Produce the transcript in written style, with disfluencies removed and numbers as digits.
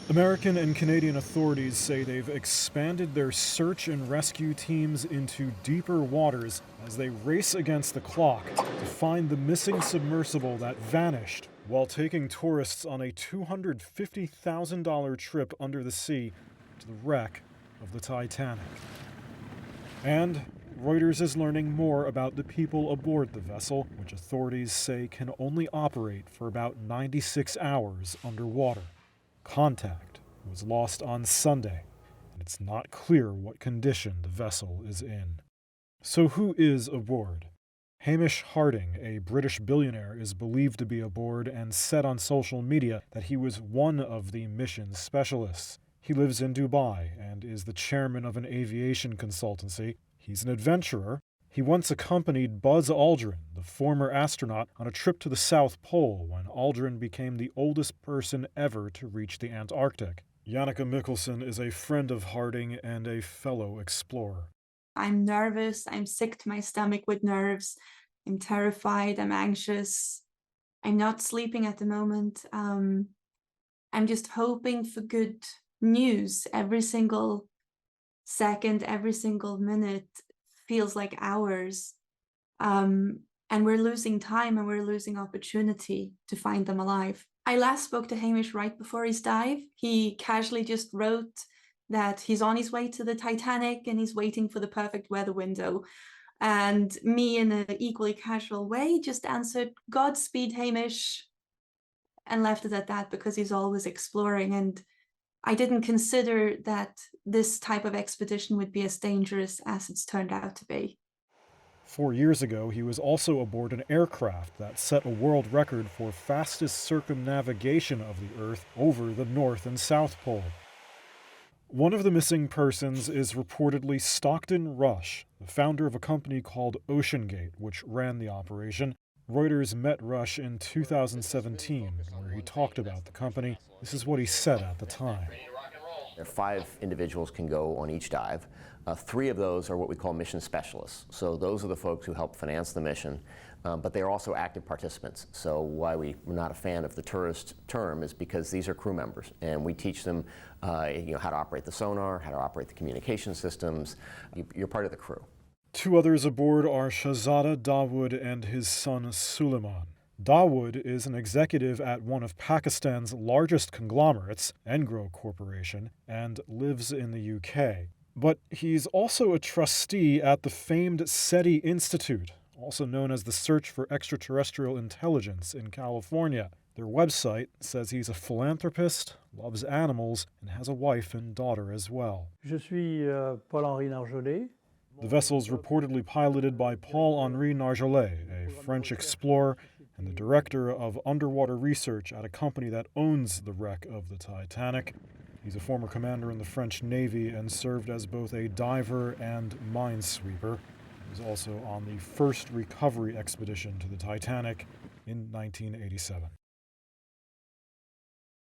American and Canadian authorities say they've expanded their search and rescue teams into deeper waters as they race against the clock to find the missing submersible that vanished while taking tourists on a $250,000 trip under the sea to the wreck of the Titanic. And Reuters is learning more about the people aboard the vessel, which authorities say can only operate for about 96 hours underwater. Contact was lost on Sunday, and it's not clear what condition the vessel is in. So who is aboard? Hamish Harding, a British billionaire, is believed to be aboard and said on social media that he was one of the mission's specialists. He lives in Dubai and is the chairman of an aviation consultancy. He's an adventurer. He once accompanied Buzz Aldrin, the former astronaut, on a trip to the South Pole when Aldrin became the oldest person ever to reach the Antarctic. Janneke Mikkelsen is a friend of Harding and a fellow explorer. I'm nervous. I'm sick to my stomach with nerves. I'm terrified. I'm anxious. I'm not sleeping at the moment. I'm just hoping for good news. Every single second, every single minute feels like hours. And we're losing time and we're losing opportunity to find them alive. I last spoke to Hamish right before his dive. He casually just wrote that he's on his way to the Titanic and he's waiting for the perfect weather window. And me, in an equally casual way, just answered, "Godspeed, Hamish," and left it at that because he's always exploring. And I didn't consider that this type of expedition would be as dangerous as it's turned out to be. 4 years ago, he was also aboard an aircraft that set a world record for fastest circumnavigation of the Earth over the North and South Pole. One of the missing persons is reportedly Stockton Rush, the founder of a company called Oceangate, which ran the operation. Reuters met Rush in 2017, where he talked about the company. This is what he said at the time. There are 5 individuals can go on each dive. 3 of those are what we call mission specialists. So those are the folks who help finance the mission, but they are also active participants. So why we're not a fan of the tourist term is because these are crew members, and we teach them how to operate the sonar, how to operate the communication systems. You're part of the crew. 2 others aboard are Shahzada Dawood and his son Suleiman. Dawood is an executive at one of Pakistan's largest conglomerates, Engro Corporation, and lives in the UK. But he's also a trustee at the famed SETI Institute, also known as the Search for Extraterrestrial Intelligence in California. Their website says he's a philanthropist, loves animals, and has a wife and daughter as well. Je suis Paul-Henri Narjolet. The vessel's reportedly piloted by Paul-Henri Narjolet, a French explorer and the director of underwater research at a company that owns the wreck of the Titanic. He's a former commander in the French Navy and served as both a diver and minesweeper. He was also on the first recovery expedition to the Titanic in 1987.